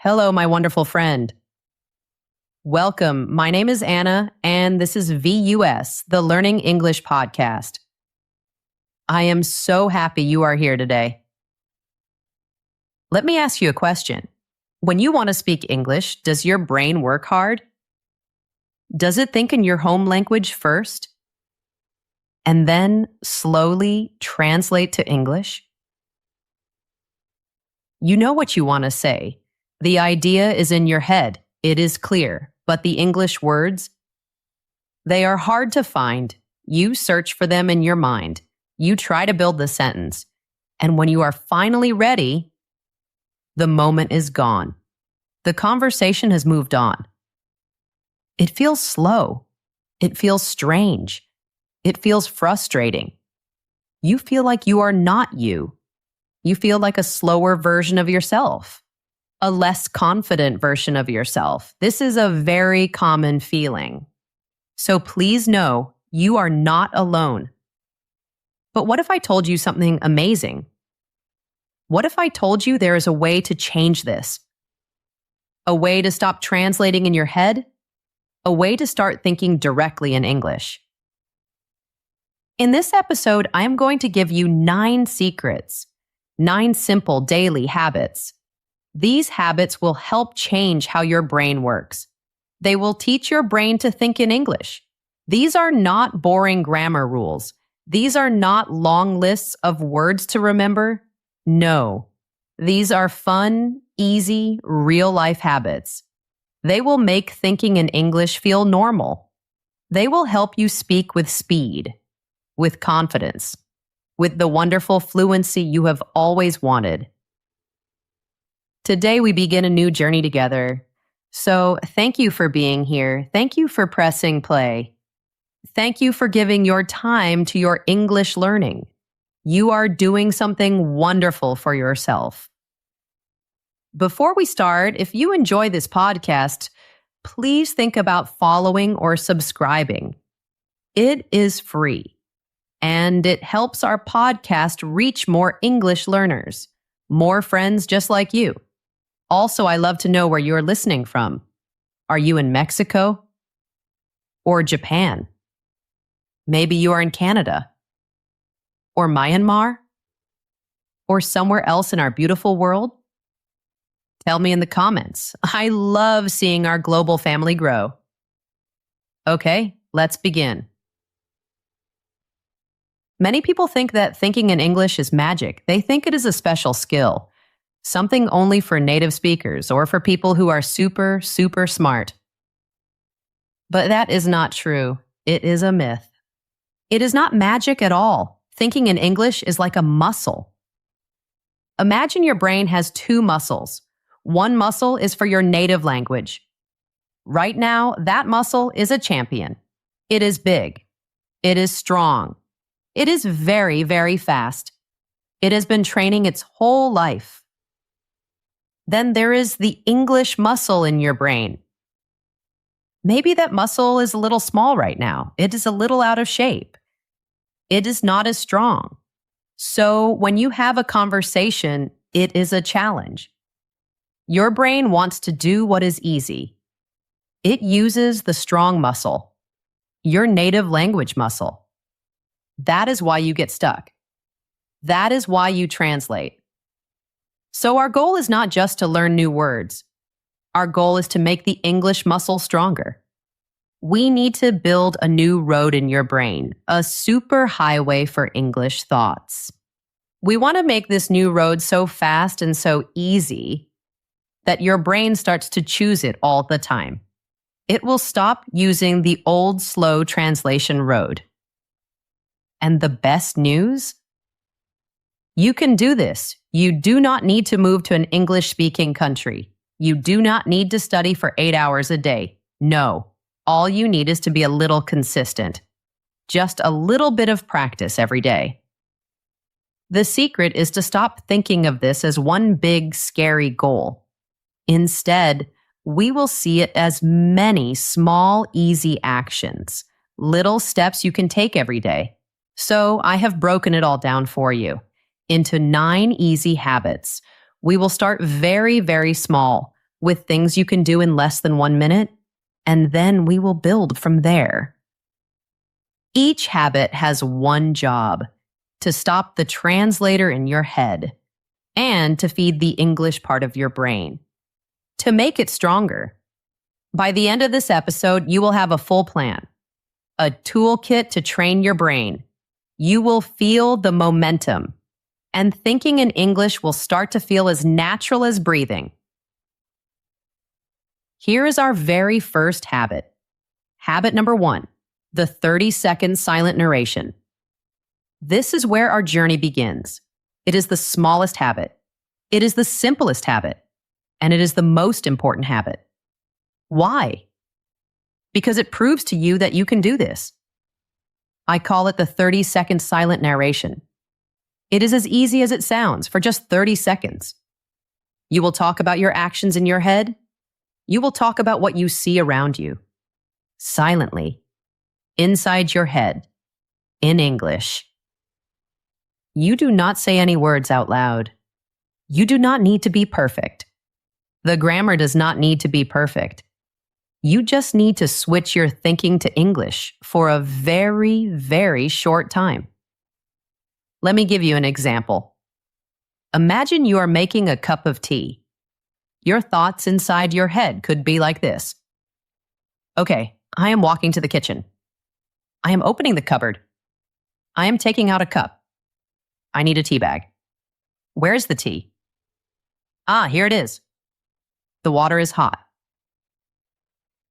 Hello, my wonderful friend. Welcome. My name is Anna, and this is VUS, the Learning English podcast. I am so happy you are here today. Let me ask you a question. When you want to speak English, does your brain work hard? Does it think in your home language first? And then slowly translate to English? You know what you want to say. The idea is in your head. It is clear. But the English words, they are hard to find. You search for them in your mind. You try to build the sentence. And when you are finally ready, the moment is gone. The conversation has moved on. It feels slow. It feels strange. It feels frustrating. You feel like you are not you. You feel like a slower version of yourself, a less confident version of yourself. This is a very common feeling. So please know you are not alone. But what if I told you something amazing? What if I told you there is a way to change this? A way to stop translating in your head? A way to start thinking directly in English? In this episode, I am going to give you 9 secrets, 9 simple daily habits. These habits will help change how your brain works. They will teach your brain to think in English. These are not boring grammar rules. These are not long lists of words to remember. No, these are fun, easy, real-life habits. They will make thinking in English feel normal. They will help you speak with speed, with confidence, with the wonderful fluency you have always wanted. Today we begin a new journey together. So thank you for being here. Thank you for pressing play. Thank you for giving your time to your English learning. You are doing something wonderful for yourself. Before we start, if you enjoy this podcast, please think about following or subscribing. It is free, and it helps our podcast reach more English learners, more friends just like you. Also, I love to know where you're listening from. Are you in Mexico? Or Japan? Maybe you are in Canada? Or Myanmar? Or somewhere else in our beautiful world? Tell me in the comments. I love seeing our global family grow. Okay, let's begin. Many people think that thinking in English is magic. They think it is a special skill. Something only for native speakers or for people who are super, super smart. But that is not true. It is a myth. It is not magic at all. Thinking in English is like a muscle. Imagine your brain has 2 muscles. One muscle is for your native language. Right now, that muscle is a champion. It is big. It is strong. It is very, very fast. It has been training its whole life. Then there is the English muscle in your brain. Maybe that muscle is a little small right now. It is a little out of shape. It is not as strong. So when you have a conversation, it is a challenge. Your brain wants to do what is easy. It uses the strong muscle, your native language muscle. That is why you get stuck. That is why you translate. So our goal is not just to learn new words. Our goal is to make the English muscle stronger. We need to build a new road in your brain, a super highway for English thoughts. We want to make this new road so fast and so easy that your brain starts to choose it all the time. It will stop using the old slow translation road. And the best news? You can do this. You do not need to move to an English-speaking country. You do not need to study for 8 hours a day. No, all you need is to be a little consistent. Just a little bit of practice every day. The secret is to stop thinking of this as one big, scary goal. Instead, we will see it as many small, easy actions, little steps you can take every day. So I have broken it all down for you into 9 easy habits. We will start very, very small, with things you can do in less than 1 minute, and then we will build from there. Each habit has one job: to stop the translator in your head and to feed the English part of your brain, to make it stronger. By the end of this episode, you will have a full plan, a toolkit to train your brain. You will feel the momentum, and thinking in English will start to feel as natural as breathing. Here is our very first habit. Habit number 1, the 30-second silent narration. This is where our journey begins. It is the smallest habit. It is the simplest habit. And it is the most important habit. Why? Because it proves to you that you can do this. I call it the 30-second silent narration. It is as easy as it sounds for just 30 seconds. You will talk about your actions in your head. You will talk about what you see around you. Silently. Inside your head. In English. You do not say any words out loud. You do not need to be perfect. The grammar does not need to be perfect. You just need to switch your thinking to English for a very, very short time. Let me give you an example. Imagine you are making a cup of tea. Your thoughts inside your head could be like this. Okay, I am walking to the kitchen. I am opening the cupboard. I am taking out a cup. I need a tea bag. Where's the tea? Ah, here it is. The water is hot.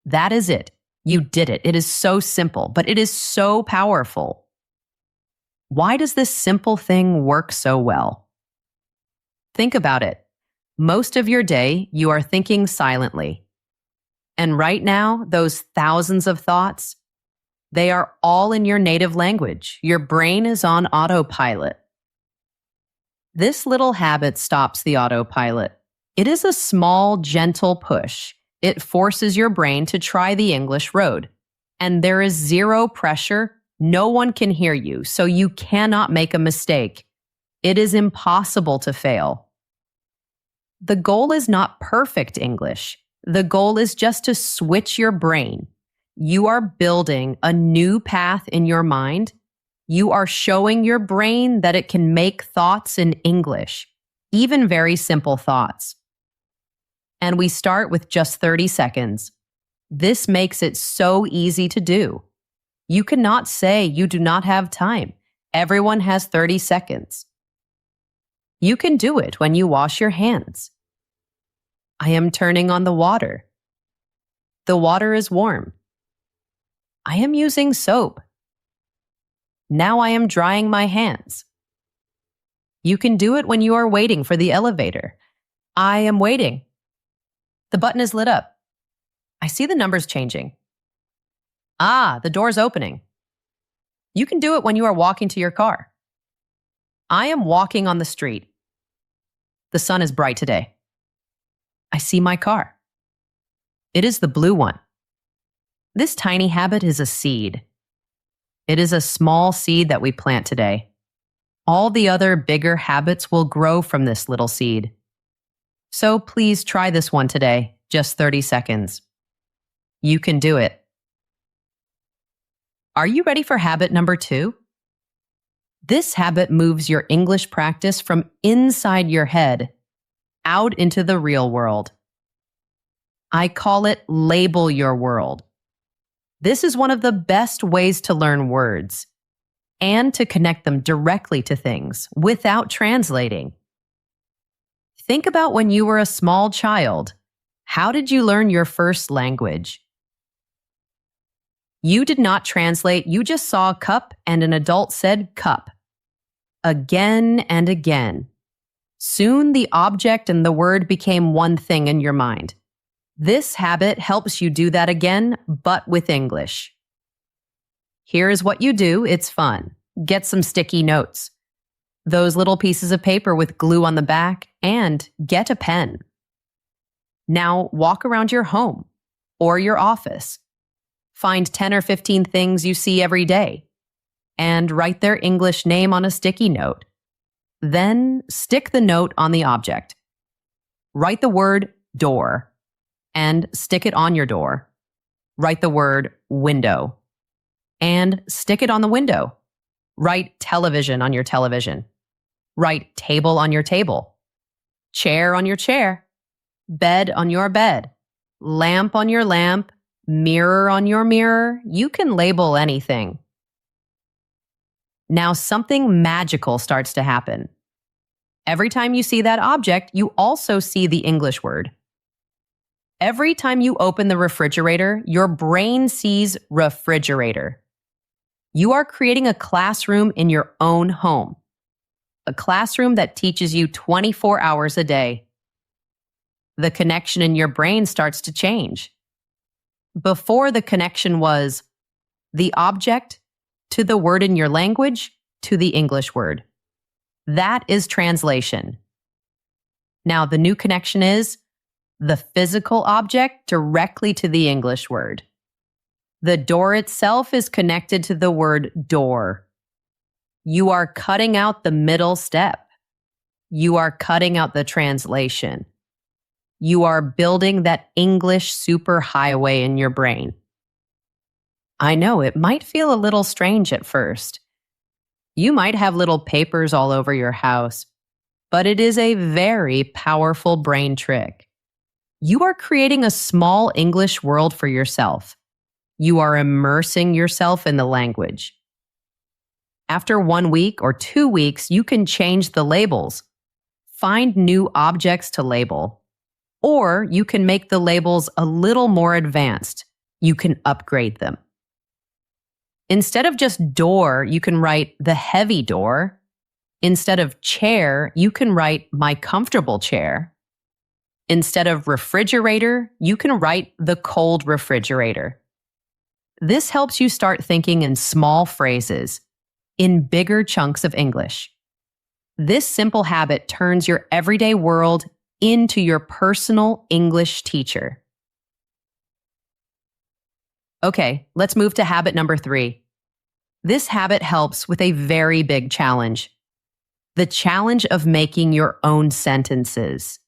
That is it. You did it. It is so simple, but it is so powerful. Why does this simple thing work so well? Think about it. Most of your day, you are thinking silently. And right now, those thousands of thoughts, they are all in your native language. Your brain is on autopilot. This little habit stops the autopilot. It is a small, gentle push. It forces your brain to try the English road. And there is zero pressure. No one can hear you, so you cannot make a mistake. It is impossible to fail. The goal is not perfect English. The goal is just to switch your brain. You are building a new path in your mind. You are showing your brain that it can make thoughts in English, even very simple thoughts. And we start with just 30 seconds. This makes it so easy to do. You cannot say you do not have time. Everyone has 30 seconds. You can do it when you wash your hands. I am turning on the water. The water is warm. I am using soap. Now I am drying my hands. You can do it when you are waiting for the elevator. I am waiting. The button is lit up. I see the numbers changing. Ah, the door's opening. You can do it when you are walking to your car. I am walking on the street. The sun is bright today. I see my car. It is the blue one. This tiny habit is a seed. It is a small seed that we plant today. All the other bigger habits will grow from this little seed. So please try this one today, just 30 seconds. You can do it. Are you ready for habit number 2? This habit moves your English practice from inside your head out into the real world. I call it label your world. This is one of the best ways to learn words and to connect them directly to things without translating. Think about when you were a small child. How did you learn your first language? You did not translate, you just saw a cup and an adult said cup. Again and again. Soon the object and the word became one thing in your mind. This habit helps you do that again, but with English. Here's what you do, it's fun. Get some sticky notes. Those little pieces of paper with glue on the back, and get a pen. Now walk around your home or your office. Find 10 or 15 things you see every day and write their English name on a sticky note. Then stick the note on the object. Write the word door and stick it on your door. Write the word window and stick it on the window. Write television on your television. Write table on your table. Chair on your chair. Bed on your bed. Lamp on your lamp. Mirror on your mirror. You can label anything. Now something magical starts to happen. Every time you see that object, you also see the English word. Every time you open the refrigerator, your brain sees refrigerator. You are creating a classroom in your own home. A classroom that teaches you 24 hours a day. The connection in your brain starts to change. Before, the connection was the object to the word in your language to the English word. That is translation. Now, the new connection is the physical object directly to the English word. The door itself is connected to the word door. You are cutting out the middle step. You are cutting out the translation. You are building that English superhighway in your brain. I know it might feel a little strange at first. You might have little papers all over your house, but it is a very powerful brain trick. You are creating a small English world for yourself. You are immersing yourself in the language. After 1 week or 2 weeks, you can change the labels. Find new objects to label. Or you can make the labels a little more advanced. You can upgrade them. Instead of just door, you can write the heavy door. Instead of chair, you can write my comfortable chair. Instead of refrigerator, you can write the cold refrigerator. This helps you start thinking in small phrases, in bigger chunks of English. This simple habit turns your everyday world into your personal English teacher. Okay, let's move to habit number 3. This habit helps with a very big challenge. The challenge of making your own sentences.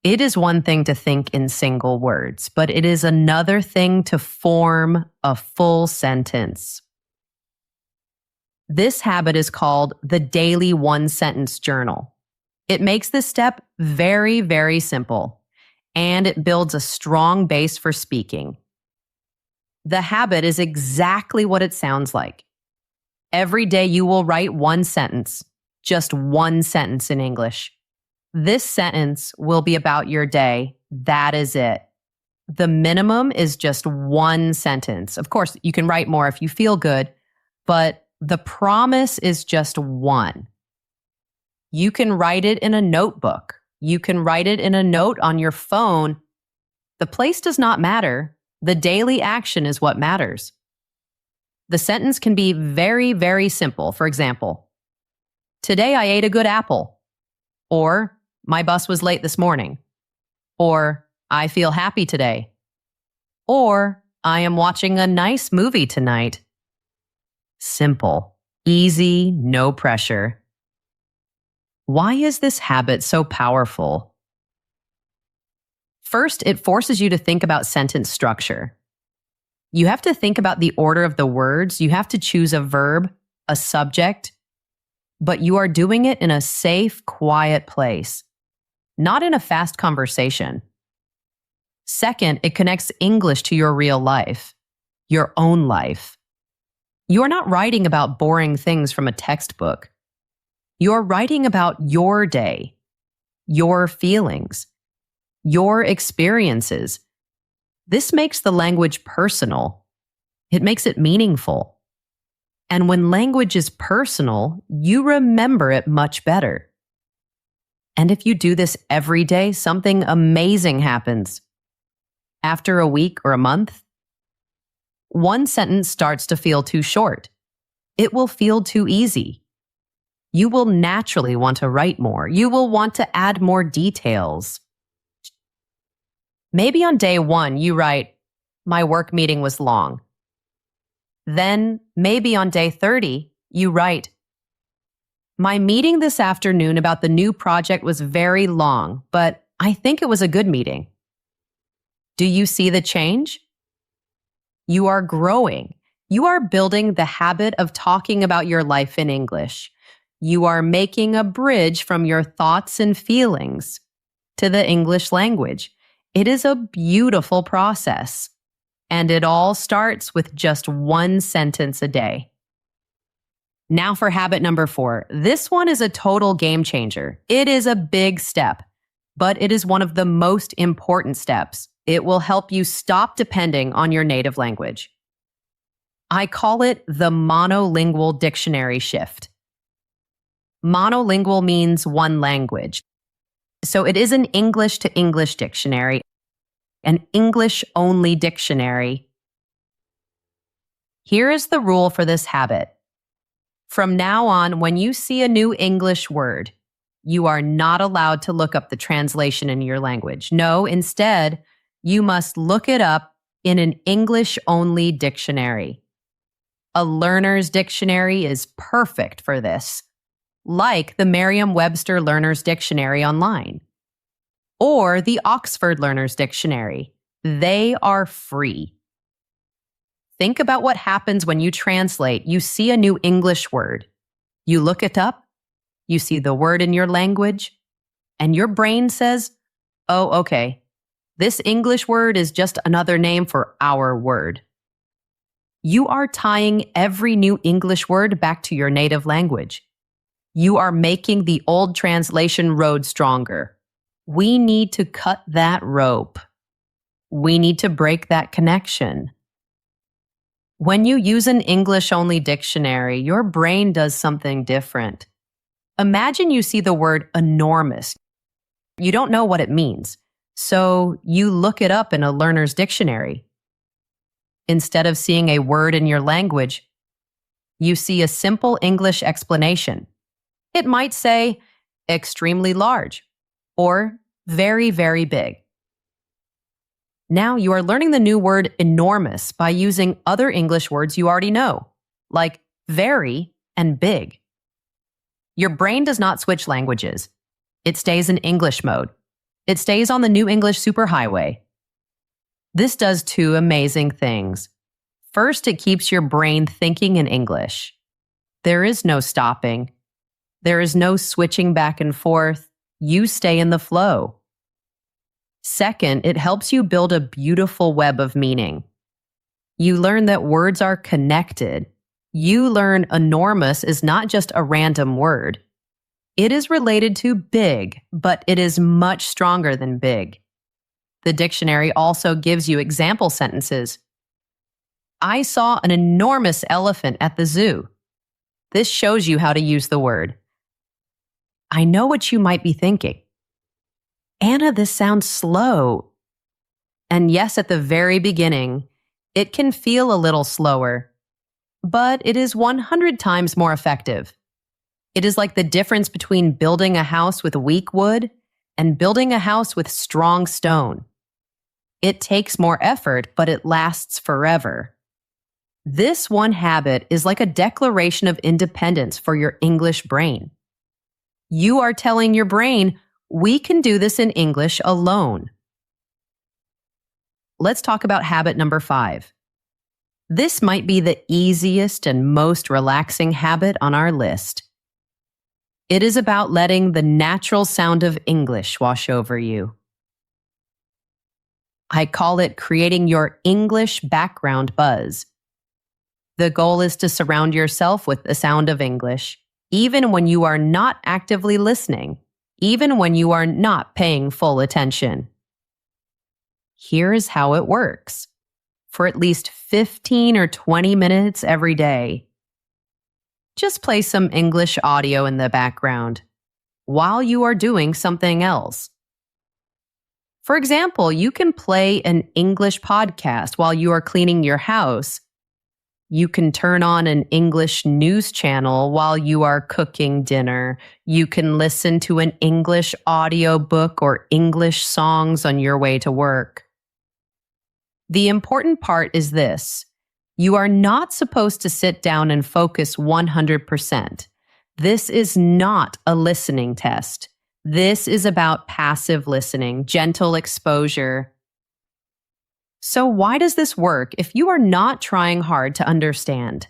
It is one thing to think in single words, but it is another thing to form a full sentence. This habit is called the daily one-sentence journal. It makes this step very, very simple, and it builds a strong base for speaking. The habit is exactly what it sounds like. Every day you will write one sentence, just one sentence in English. This sentence will be about your day. That is it. The minimum is just one sentence. Of course, you can write more if you feel good, but the promise is just one. You can write it in a notebook. You can write it in a note on your phone. The place does not matter. The daily action is what matters. The sentence can be very, very simple. For example, today I ate a good apple. Or, my bus was late this morning. Or, I feel happy today. Or, I am watching a nice movie tonight. Simple, easy, no pressure. Why is this habit so powerful? First, it forces you to think about sentence structure. You have to think about the order of the words. You have to choose a verb, a subject, but you are doing it in a safe, quiet place, not in a fast conversation. Second, it connects English to your real life, your own life. You are not writing about boring things from a textbook. You're writing about your day, your feelings, your experiences. This makes the language personal. It makes it meaningful. And when language is personal, you remember it much better. And if you do this every day, something amazing happens. After a week or a month, one sentence starts to feel too short. It will feel too easy. You will naturally want to write more. You will want to add more details. Maybe on day 1, you write, my work meeting was long. Then, maybe on day 30, you write, my meeting this afternoon about the new project was very long, but I think it was a good meeting. Do you see the change? You are growing. You are building the habit of talking about your life in English. You are making a bridge from your thoughts and feelings to the English language. It is a beautiful process. And it all starts with just one sentence a day. Now for habit number 4. This one is a total game changer. It is a big step, but it is one of the most important steps. It will help you stop depending on your native language. I call it the monolingual dictionary shift. Monolingual means one language. So it is an English to English dictionary, an English-only dictionary. Here is the rule for this habit. From now on, when you see a new English word, you are not allowed to look up the translation in your language. No, instead, you must look it up in an English-only dictionary. A learner's dictionary is perfect for this, like the Merriam-Webster Learner's Dictionary online, or the Oxford Learner's Dictionary. They are free. Think about what happens when you translate. You see a new English word. You look it up, you see the word in your language, and your brain says, oh, okay, this English word is just another name for our word. You are tying every new English word back to your native language. You are making the old translation road stronger. We need to cut that rope. We need to break that connection. When you use an English-only dictionary, your brain does something different. Imagine you see the word enormous. You don't know what it means, so you look it up in a learner's dictionary. Instead of seeing a word in your language, you see a simple English explanation. It might say, extremely large, or very, very big. Now you are learning the new word enormous by using other English words you already know, like very and big. Your brain does not switch languages. It stays in English mode. It stays on the new English superhighway. This does 2 amazing things. First, it keeps your brain thinking in English. There is no stopping. There is no switching back and forth. You stay in the flow. Second, it helps you build a beautiful web of meaning. You learn that words are connected. You learn enormous is not just a random word. It is related to big, but it is much stronger than big. The dictionary also gives you example sentences. I saw an enormous elephant at the zoo. This shows you how to use the word. I know what you might be thinking. Anna, this sounds slow. And yes, at the very beginning, it can feel a little slower, but it is 100 times more effective. It is like the difference between building a house with weak wood and building a house with strong stone. It takes more effort, but it lasts forever. This one habit is like a declaration of independence for your English brain. You are telling your brain, we can do this in English alone. Let's talk about habit number 5. This might be the easiest and most relaxing habit on our list. It is about letting the natural sound of English wash over you. I call it creating your English background buzz. The goal is to surround yourself with the sound of English, even when you are not actively listening, even when you are not paying full attention. Here is how it works. For at least 15 or 20 minutes every day, just play some English audio in the background while you are doing something else. For example, you can play an English podcast while you are cleaning your house. You can turn on an English news channel while you are cooking dinner. You can listen to an English audiobook or English songs on your way to work. The important part is this. You are not supposed to sit down and focus 100%. This is not a listening test. This is about passive listening, gentle exposure. So why does this work if you are not trying hard to understand?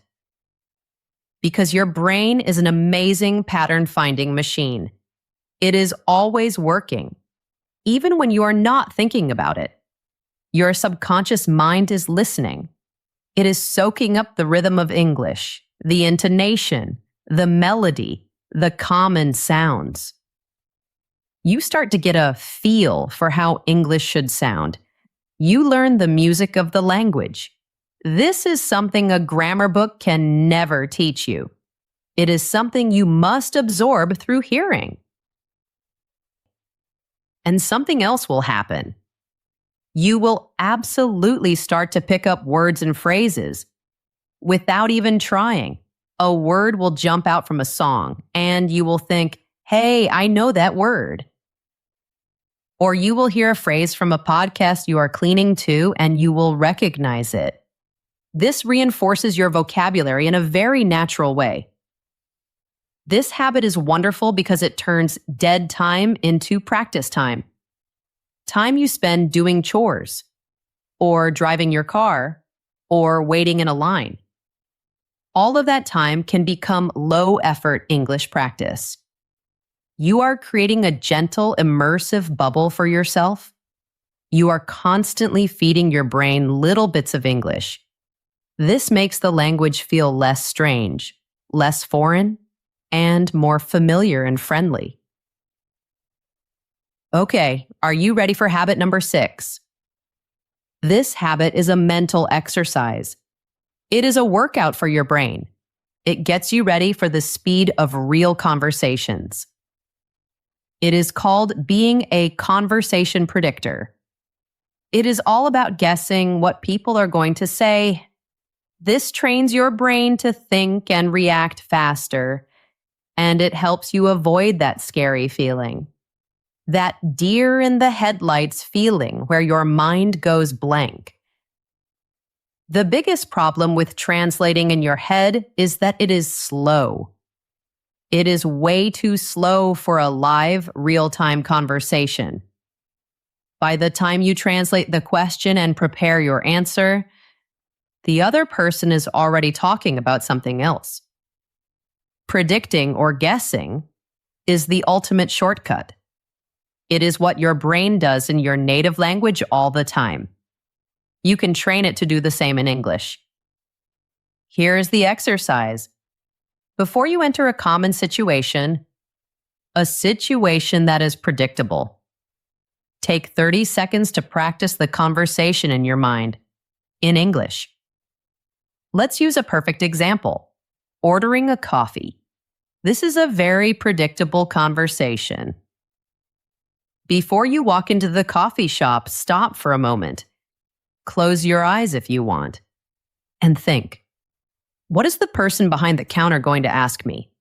Because your brain is an amazing pattern-finding machine. It is always working, even when you are not thinking about it. Your subconscious mind is listening. It is soaking up the rhythm of English, the intonation, the melody, the common sounds. You start to get a feel for how English should sound. You learn the music of the language. This is something a grammar book can never teach you. It is something you must absorb through hearing. And something else will happen. You will absolutely start to pick up words and phrases without even trying. A word will jump out from a song, and you will think, hey, I know that word. Or you will hear a phrase from a podcast you are cleaning to, and you will recognize it. This reinforces your vocabulary in a very natural way. This habit is wonderful because it turns dead time into practice time. Time you spend doing chores, or driving your car, or waiting in a line. All of that time can become low-effort English practice. You are creating a gentle, immersive bubble for yourself. You are constantly feeding your brain little bits of English. This makes the language feel less strange, less foreign, and more familiar and friendly. Okay, are you ready for habit number 6? This habit is a mental exercise. It is a workout for your brain. It gets you ready for the speed of real conversations. It is called being a conversation predictor. It is all about guessing what people are going to say. This trains your brain to think and react faster, and it helps you avoid that scary feeling. That deer in the headlights feeling where your mind goes blank. The biggest problem with translating in your head is that it is slow. It is way too slow for a live, real-time conversation. By the time you translate the question and prepare your answer, the other person is already talking about something else. Predicting or guessing is the ultimate shortcut. It is what your brain does in your native language all the time. You can train it to do the same in English. Here is the exercise. Before you enter a common situation, a situation that is predictable, take 30 seconds to practice the conversation in your mind, in English. Let's use a perfect example. Ordering a coffee. This is a very predictable conversation. Before you walk into the coffee shop, stop for a moment. Close your eyes if you want. And think, what is the person behind the counter going to ask me?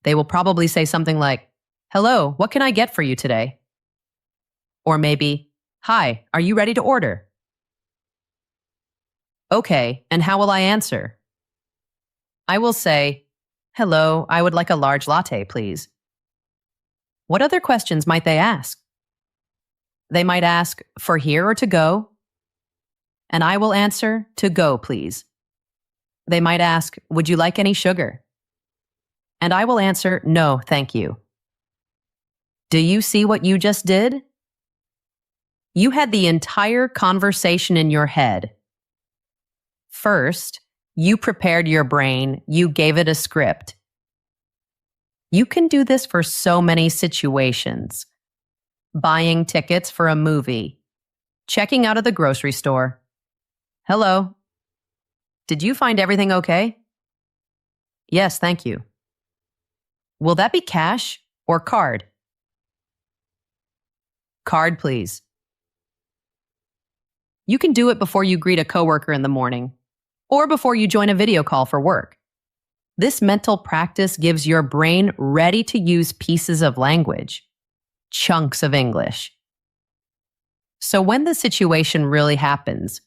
They will probably say something like, hello, what can I get for you today? Or maybe, hi, are you ready to order? Okay, and how will I answer? I will say, hello, I would like a large latte, please. What other questions might they ask? They might ask, for here or to go? And I will answer, to go, please. They might ask, would you like any sugar? And I will answer, no, thank you. Do you see what you just did? You had the entire conversation in your head. First, you prepared your brain, you gave it a script. You can do this for so many situations. Buying tickets for a movie. Checking out of the grocery store. Hello. Did you find everything okay? Yes, thank you. Will that be cash or card? Card, please. You can do it before you greet a coworker in the morning, or before you join a video call for work. This mental practice gives your brain ready-to-use pieces of language, chunks of English. So when the situation really happens,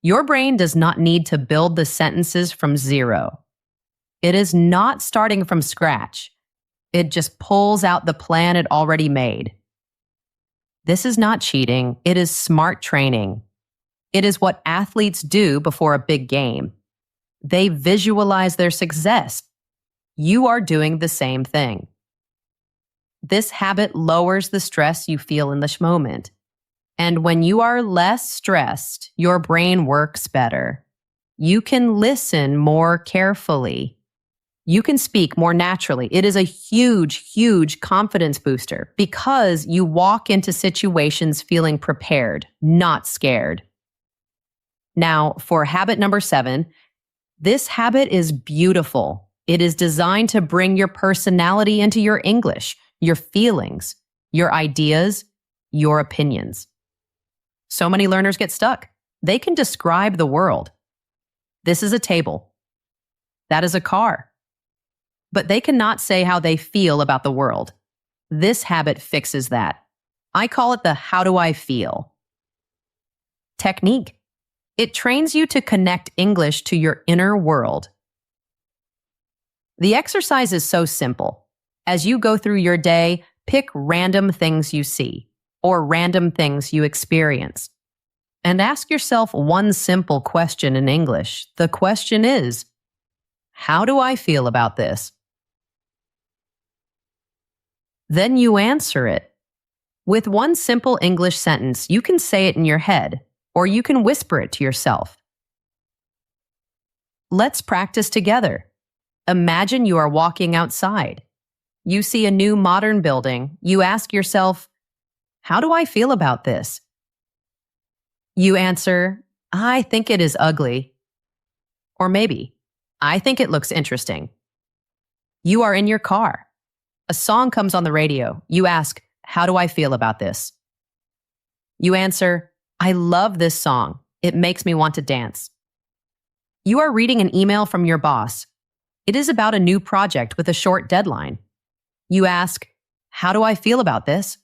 your brain does not need to build the sentences from zero. It is not starting from scratch. It just pulls out the plan it already made. This is not cheating, it is smart training. It is what athletes do before a big game. They visualize their success. You are doing the same thing. This habit lowers the stress you feel in this moment. And when you are less stressed, your brain works better. You can listen more carefully. You can speak more naturally. It is a huge, huge confidence booster because you walk into situations feeling prepared, not scared. Now, for habit number 7, this habit is beautiful. It is designed to bring your personality into your English, your feelings, your ideas, your opinions. So many learners get stuck. They can describe the world. This is a table. That is a car. But they cannot say how they feel about the world. This habit fixes that. I call it the how do I feel technique. It trains you to connect English to your inner world. The exercise is so simple. As you go through your day, pick random things you see or random things you experience. And ask yourself one simple question in English. The question is, how do I feel about this? Then you answer it. With one simple English sentence, you can say it in your head, or you can whisper it to yourself. Let's practice together. Imagine you are walking outside. You see a new modern building. You ask yourself, how do I feel about this? You answer, I think it is ugly. Or maybe, I think it looks interesting. You are in your car. A song comes on the radio. You ask, how do I feel about this? You answer, I love this song. It makes me want to dance. You are reading an email from your boss. It is about a new project with a short deadline. You ask, how do I feel about this?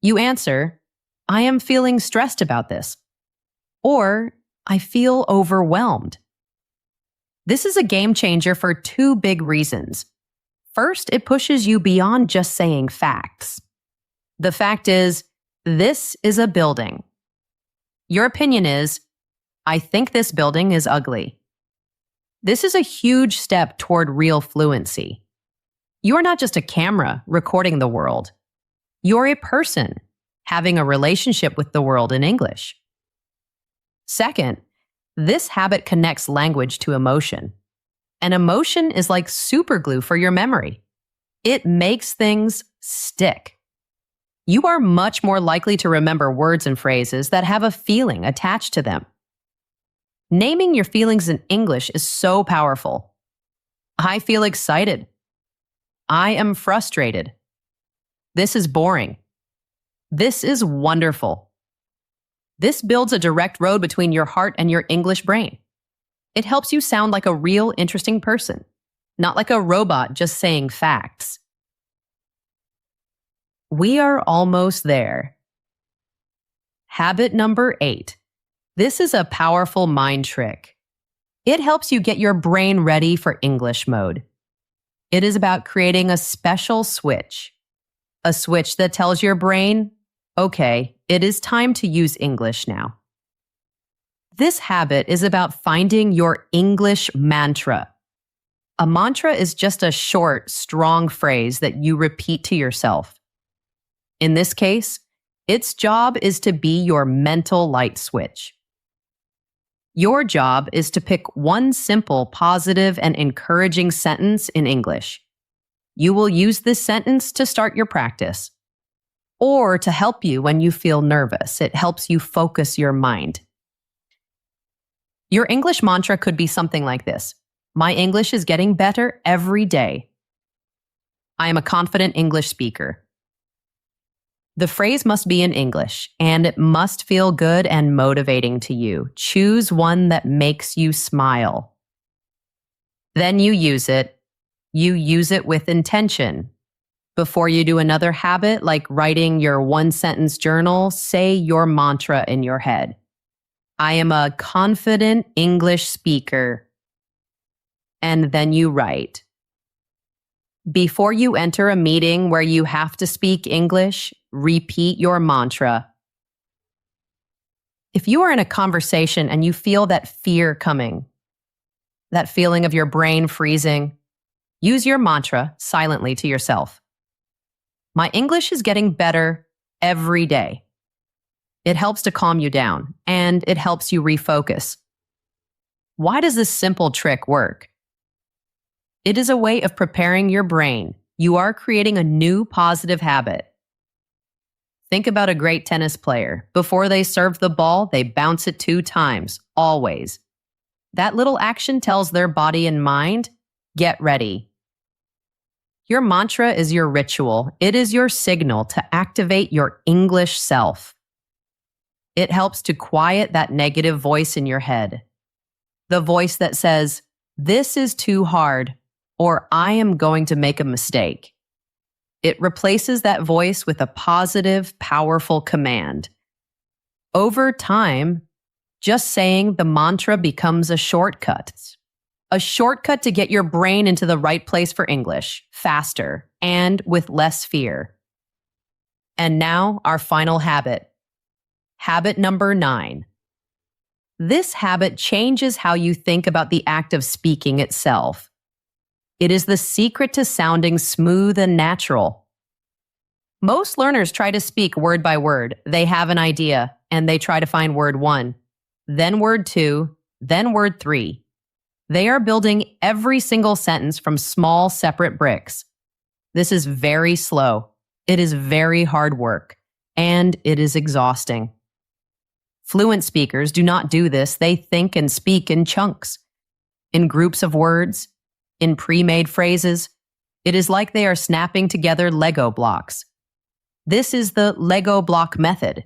You answer, I am feeling stressed about this. Or, I feel overwhelmed. This is a game changer for 2 big reasons. First, it pushes you beyond just saying facts. The fact is, this is a building. Your opinion is, I think this building is ugly. This is a huge step toward real fluency. You are not just a camera recording the world. You're a person having a relationship with the world in English. Second, this habit connects language to emotion. And emotion is like superglue for your memory. It makes things stick. You are much more likely to remember words and phrases that have a feeling attached to them. Naming your feelings in English is so powerful. I feel excited. I am frustrated. This is boring. This is wonderful. This builds a direct road between your heart and your English brain. It helps you sound like a real, interesting person, not like a robot just saying facts. We are almost there. Habit number 8. This is a powerful mind trick. It helps you get your brain ready for English mode. It is about creating a special switch. A switch that tells your brain, okay, it is time to use English now. This habit is about finding your English mantra. A mantra is just a short, strong phrase that you repeat to yourself. In this case, its job is to be your mental light switch. Your job is to pick one simple, positive, and encouraging sentence in English. You will use this sentence to start your practice, or to help you when you feel nervous. It helps you focus your mind. Your English mantra could be something like this. My English is getting better every day. I am a confident English speaker. The phrase must be in English, and it must feel good and motivating to you. Choose one that makes you smile. Then you use it. You use it with intention. Before you do another habit, like writing your one-sentence journal, say your mantra in your head. I am a confident English speaker. And then you write. Before you enter a meeting where you have to speak English, repeat your mantra. If you are in a conversation and you feel that fear coming, that feeling of your brain freezing, use your mantra silently to yourself. My English is getting better every day. It helps to calm you down, and it helps you refocus. Why does this simple trick work? It is a way of preparing your brain. You are creating a new positive habit. Think about a great tennis player. Before they serve the ball, they bounce it 2 times, always. That little action tells their body and mind, get ready. Your mantra is your ritual. It is your signal to activate your English self. It helps to quiet that negative voice in your head. The voice that says, this is too hard, or I am going to make a mistake. It replaces that voice with a positive, powerful command. Over time, just saying the mantra becomes a shortcut. A shortcut to get your brain into the right place for English, faster, and with less fear. And now, our final habit. Habit number 9. This habit changes how you think about the act of speaking itself. It is the secret to sounding smooth and natural. Most learners try to speak word by word. They have an idea, and they try to find word 1, then word 2, then word 3. They are building every single sentence from small, separate bricks. This is very slow. It is very hard work, and it is exhausting. Fluent speakers do not do this. They think and speak in chunks, in groups of words, in pre-made phrases. It is like they are snapping together Lego blocks. This is the Lego block method.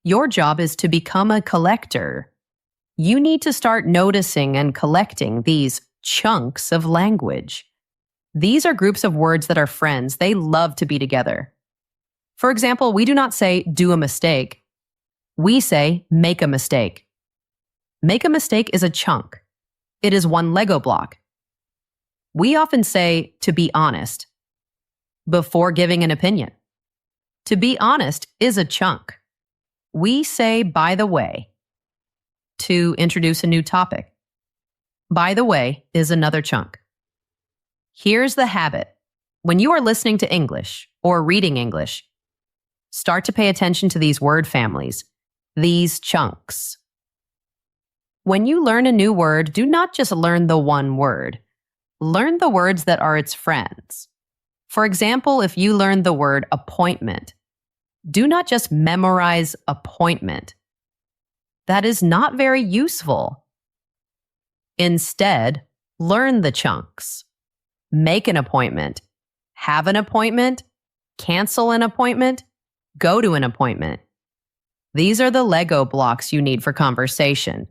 Your job is to become a collector. You need to start noticing and collecting these chunks of language. These are groups of words that are friends. They love to be together. For example, we do not say, do a mistake. We say, make a mistake. Make a mistake is a chunk. It is one Lego block. We often say, to be honest, before giving an opinion. To be honest is a chunk. We say, by the way, to introduce a new topic. By the way is another chunk. Here's the habit. When you are listening to English or reading English, start to pay attention to these word families, these chunks. When you learn a new word, do not just learn the one word. Learn the words that are its friends. For example, if you learn the word appointment, do not just memorize appointment. That is not very useful. Instead, learn the chunks. Make an appointment. Have an appointment. Cancel an appointment. Go to an appointment. These are the Lego blocks you need for conversation.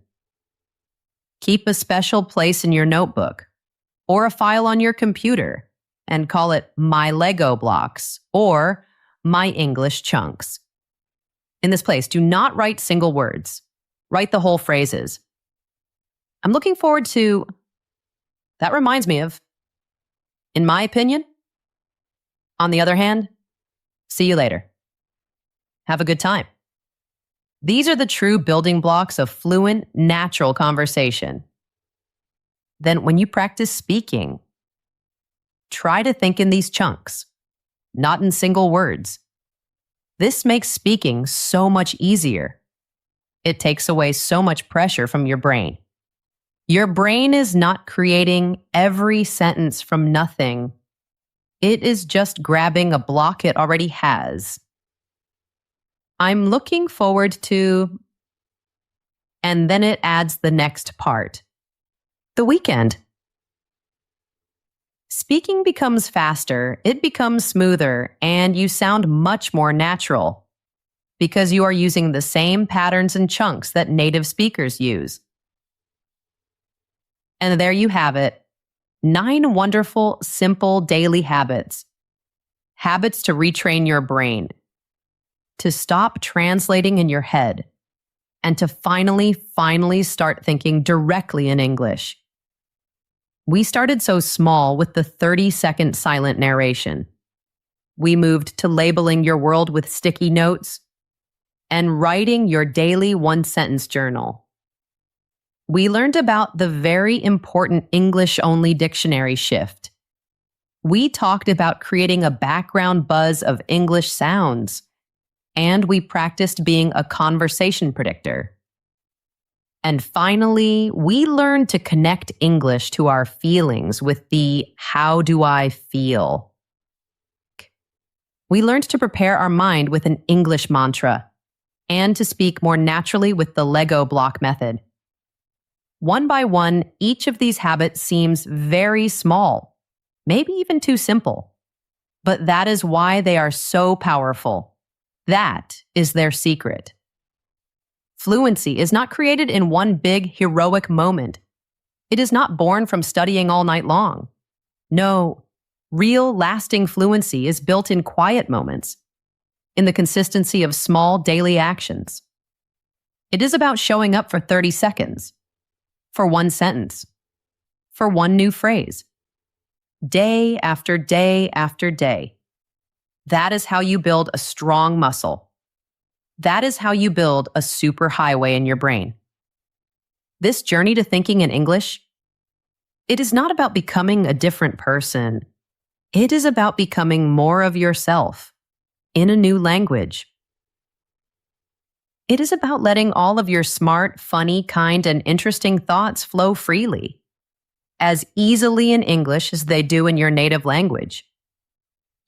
Keep a special place in your notebook or a file on your computer and call it My Lego Blocks or My English Chunks. In this place, do not write single words. Write the whole phrases. I'm looking forward to... That reminds me of... In my opinion. On the other hand, see you later. Have a good time. These are the true building blocks of fluent, natural conversation. Then when you practice speaking, try to think in these chunks, not in single words. This makes speaking so much easier. It takes away so much pressure from your brain. Your brain is not creating every sentence from nothing. It is just grabbing a block it already has. I'm looking forward to... And then it adds the next part. The weekend. Speaking becomes faster, it becomes smoother, and you sound much more natural because you are using the same patterns and chunks that native speakers use. And there you have it. 9 wonderful, simple daily habits. Habits to retrain your brain, to stop translating in your head, and to finally start thinking directly in English. We started so small with the 30-second silent narration. We moved to labeling your world with sticky notes. and writing your daily one-sentence journal. We learned about the very important English-only dictionary shift. We talked about creating a background buzz of English sounds, and we practiced being a conversation predictor. And finally, we learned to connect English to our feelings with the "how do I feel?" We learned to prepare our mind with an English mantra and to speak more naturally with the Lego block method. One by one, each of these habits seems very small, maybe even too simple. But that is why they are so powerful. That is their secret. Fluency is not created in one big heroic moment. It is not born from studying all night long. No, real lasting fluency is built in quiet moments, in the consistency of small daily actions. It is about showing up for 30 seconds, for one sentence, for one new phrase, day after day after day. That is how you build a strong muscle. That is how you build a superhighway in your brain. This journey to thinking in English, it is not about becoming a different person. It is about becoming more of yourself in a new language. It is about letting all of your smart, funny, kind, and interesting thoughts flow freely, as easily in English as they do in your native language.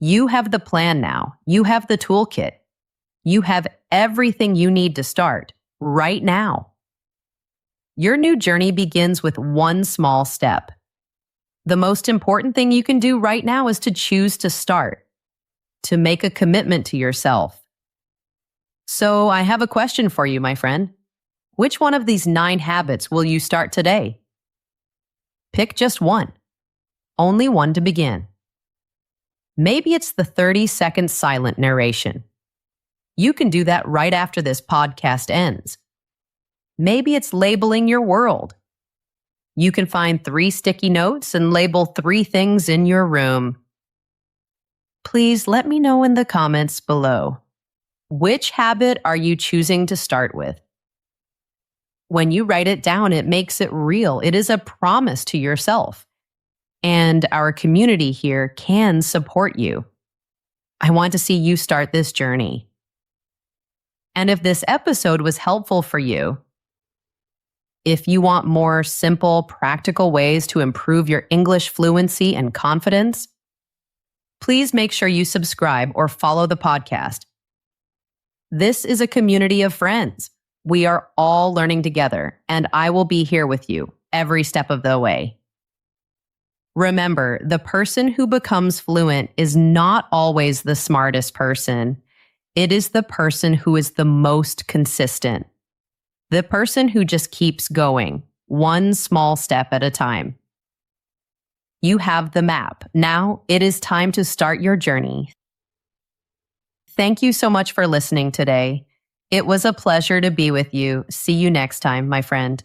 You have the plan now. You have the toolkit. You have everything you need to start right now. Your new journey begins with one small step. The most important thing you can do right now is to choose to start, to make a commitment to yourself. So I have a question for you, my friend. Which one of these 9 habits will you start today? Pick just one. Only one to begin. Maybe it's the 30-second silent narration. You can do that right after this podcast ends. Maybe it's labeling your world. You can find 3 sticky notes and label 3 things in your room. Please let me know in the comments below. Which habit are you choosing to start with? When you write it down, it makes it real. It is a promise to yourself. And our community here can support you. I want to see you start this journey. And if this episode was helpful for you, if you want more simple, practical ways to improve your English fluency and confidence, please make sure you subscribe or follow the podcast. This is a community of friends. We are all learning together, and I will be here with you every step of the way. Remember, the person who becomes fluent is not always the smartest person. It is the person who is the most consistent. The person who just keeps going, one small step at a time. You have the map. Now it is time to start your journey. Thank you so much for listening today. It was a pleasure to be with you. See you next time, my friend.